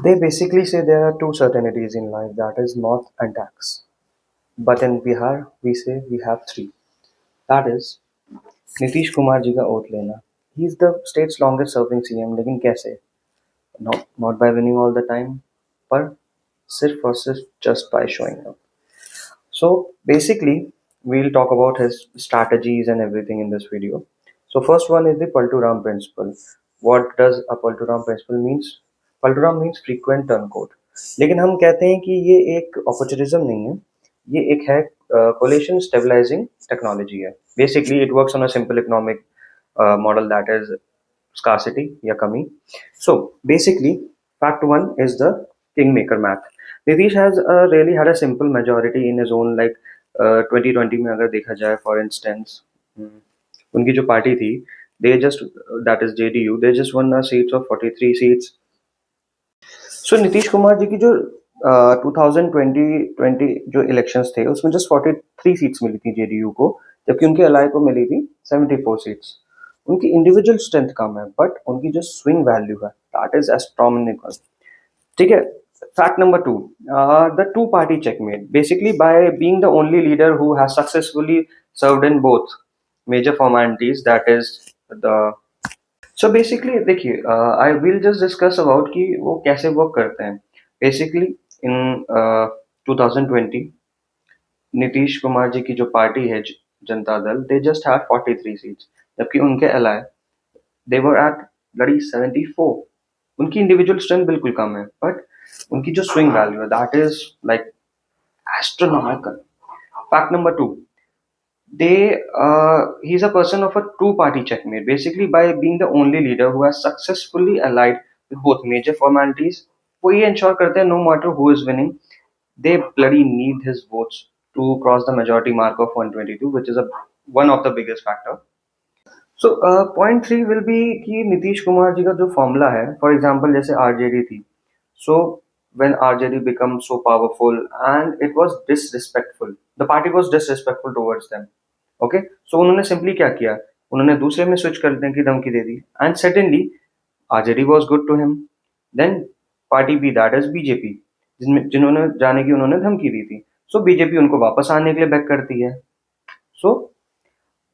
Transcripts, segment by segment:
They basically say there are two certainties in life, that is north and tax. But in Bihar, we say we have three. That is Nitish Kumar ji का oath लेना. He is the state's longest serving CM, लेकिन कैसे? Not by winning all the time, पर सिर्फ और सिर्फ just by showing up. So basically, we'll talk about his strategies and everything in this video. So first one is the Palturam principle. What does a Palturam principle means? Palturam means frequent turncoat. लेकिन हम कहते हैं कि ये एक opportunism नहीं है, ये एक है collation stabilizing technology है. Basically, it works on a simple economic model, that is scarcity या कमी. So basically, fact one is the kingmaker math. Nitish has really had a simple majority in his own, like 2020 में अगर देखा जाए, for instance, उनकी जो party थी, they just, that is JDU, they just won a seats of 43 seats. So Nitish Kumar ji की जो 2020 जो इलेक्शंस थे उसमें जस्ट 43 सीट्स मिली थी जेडीयू को, जबकि उनके अलाय को मिली थी 74 सीट्स. उनकी इंडिविजुअल स्ट्रेंथ कम है, बट उनकी जो स्विंग वैल्यू है दैट इज एस्ट्रोनॉमिकल. ठीक है. Fact number two, the two-party checkmate. Basically, by being the only leader who has successfully served in both major formalities, that is the. So basically, देखिए, I will just discuss about कि वो कैसे work करते हैं. Basically, in 2020, Nitish Kumar ji की जो party है Janata Dal, they just had 43 seats, जबकि उनके अलाय they were at bloody 74. उनकी इंडिविजुअल स्ट्रेंथ बिल्कुल कम है, बट उनकी जो स्विंग वैल्यू है that is like astronomical. Fact number two, he is a person of a two-party checkmate. Basically, by being the only leader who has successfully allied with both major formalities, वो ये ensure करते हैं no matter who is winning, they bloody need his votes to cross the majority mark of 122, which is one of the biggest factor. So point three will be कि नीतीश कुमार जी का जो formula है, for example जैसे RJD थी. सो when RJD becomes so powerful and it was disrespectful, the party was disrespectful towards them. Okay, so उन्होंने simply क्या किया, उन्होंने दूसरे में स्विच करने की धमकी दे दी, and suddenly RJD was good to him. Then party B, that is BJP, जिन्होंने जाने की उन्होंने धमकी दी थी, सो बीजेपी उनको वापस आने के लिए बैक करती है. सो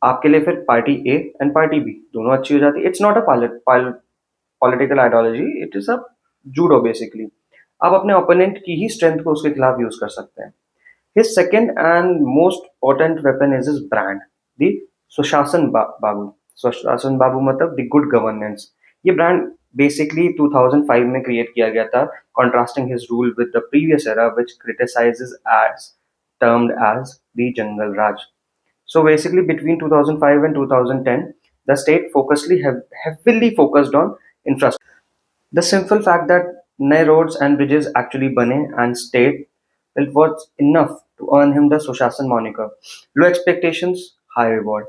आपके लिए फिर party A and party B दोनों अच्छी हो जाती है. It's not a political ideology, it is a judo. Basically आप अपने ओपोनेंट की ही स्ट्रेंथ को उसके खिलाफ यूज कर सकते हैं. His second and most potent weapon is his brand, the Sushasan Babu. Sushasan Babu मतलब द गुड गवर्नेंस. ये ब्रांड बेसिकली 2005 में क्रिएट किया गया था, contrasting his rule with the previous era which criticizes as termed as the Jungle Raj. So basically, between 2005 and 2010, the state heavily focused on infrastructure. The simple fact that नए roads and bridges actually बने and state, it was enough to earn him the Sushasana moniker. Low expectations, high reward.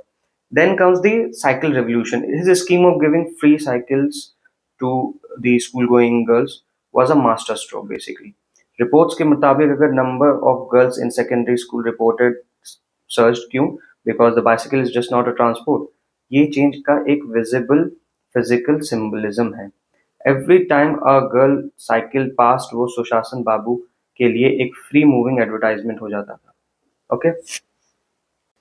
Then comes the cycle revolution. His scheme of giving free cycles to the school-going girls was a masterstroke, basically. Reports के मुताबिक अगर number of girls in secondary school reported surged, क्यों? Because the bicycle is just not a transport. ये change का एक visible physical symbolism है. Every time a girl cycle past, वो सुशासन बाबू के लिए एक free moving advertisement हो जाता था. Okay.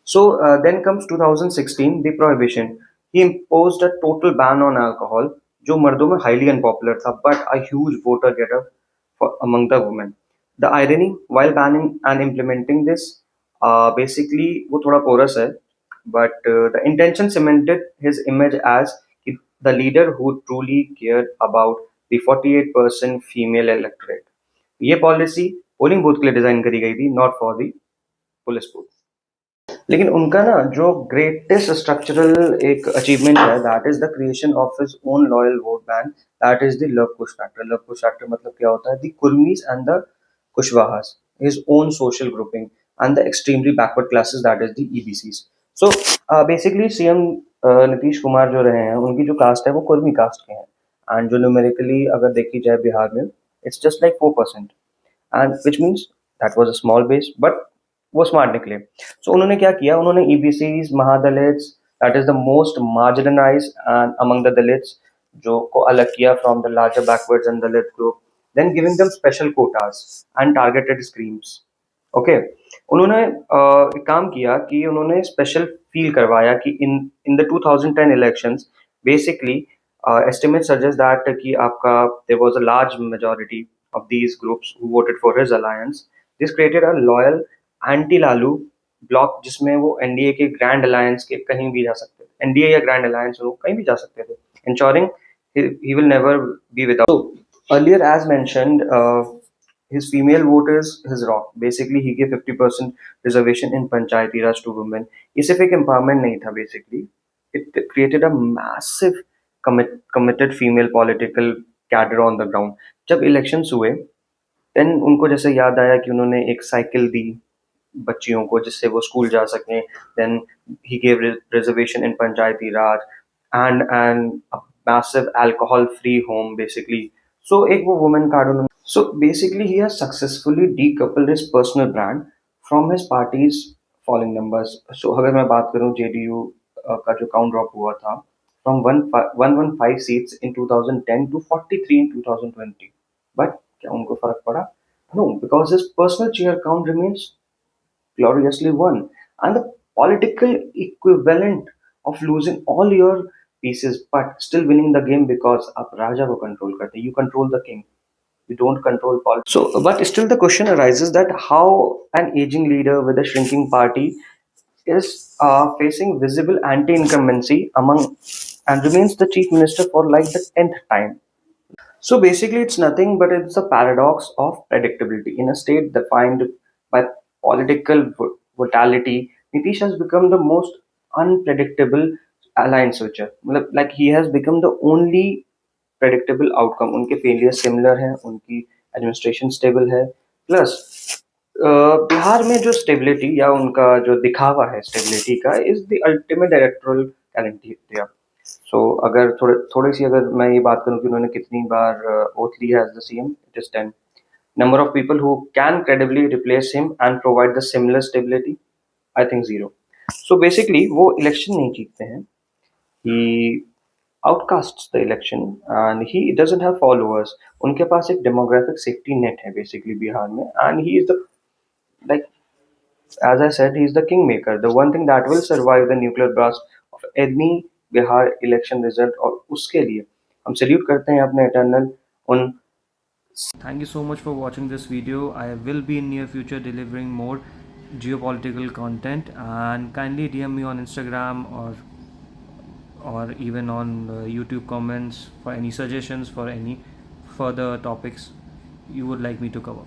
So then comes 2016, the prohibition. He imposed a total ban on alcohol, जो मर्दों में highly unpopular था, but a huge voter getter among the women. The irony, while banning and implementing this, basically वो थोड़ा porous है, but the intention cemented his image as the leader who truly cared about the 48% female electorate. ये policy polling booth के लिए design करी गई थी, not for the police booth. लेकिन उनका ना जो ग्रेटेस्ट स्ट्रक्चरल एक अचीवमेंट है that is the creation of his own loyal vote bank, that is the Luv Kush factor. Luv Kush factor मतलब क्या होता है, the Kurmis and the Kushwahas, his own social grouping and the extremely backward classes, that is the EBCs. So basically CM Nitish Kumar जो रहे हैं उनकी जो cast है वो कुर्मी कास्ट के हैं, एंड जो न्यूमेरिकली अगर देखी जाए बिहार में it's just like 4%, and which means that was a small base, but वो स्मार्ट निकले. सो उन्होंने क्या किया, उन्होंने EBCs, Mahadalits, that is the most marginalised and among the Dalits, जो को अलग किया from the larger backwards and Dalit group. then giving them special quotas and targeted schemes. Okay, उन्होंने एक काम किया कि उन्होंने स्पेशल फील करवाया कि in the 2010 elections basically estimate suggests that कि आपका there was a large majority of these groups who voted for his alliance. This created a loyal anti Lalu block जिसमें वो एनडीए के ग्रैंड अलायंस के कहीं भी जा सकते थे, एनडीए या ग्रैंड अलायंस वो कहीं भी जा सकते थे, ensuring he will never be without. So earlier, as mentioned, his female vote is his rock. Basically, he gave 50% reservation in Panchayati Raj to women. ये सिर्फ एक empowerment नहीं था basically. It created a massive committed female political cadre on the ground. जब elections हुए, then उनको जैसे याद आया कि उन्होंने एक साइकिल दी बच्चियों को जिससे वो स्कूल जा सकें. Then he gave reservation in Panchayati Raj and a massive alcohol free home basically. So एक वो woman card उन्होंने. So basically he has successfully decoupled his personal brand from his party's falling numbers. So अगर मैं बात करूं JDU का जो count drop हुआ था from 115 seats in 2010 to 43 in 2020. But क्या उनको फर्क पड़ा? No, because his personal chair count remains gloriously won. And the political equivalent of losing all your pieces but still winning the game because आप राजा को control करते, you control the king, you don't control politics. So, but still the question arises that how an aging leader with a shrinking party is facing visible anti-incumbency among and remains the chief minister for like the 10th time. So basically, it's nothing but it's a paradox of predictability. In a state defined by political volatility, Nitish has become the most unpredictable alliance switcher. मतलब like he has become the only predictable outcome. उनके failures similar हैं, उनकी administration stable है. Plus Bihar में जो stability या उनका जो दिखावा है stability का is the ultimate electoral guarantee there. सो अगर थोड़ी सी अगर मैं ये बात करूं कि उन्होंने कितनी बार ओथ ली है as the CM, it is 10. Number of people who can credibly replace him and provide the similar stability, I think zero. So basically वो इलेक्शन नहीं जीतते हैं, ही outcasts the election and he doesn't have followers. उनके पास एक demographic safety net है basically Bihar में, and he is the like as I said, he is the kingmaker, the one thing that will survive the nuclear blast of any Bihar election result. और उसके लिए हम salute करते हैं अपने इटर्नल उन. Thank you so much for watching this video. I will be in near future delivering more geopolitical content, and kindly DM me on Instagram or even on YouTube comments for any suggestions for any further topics you would like me to cover.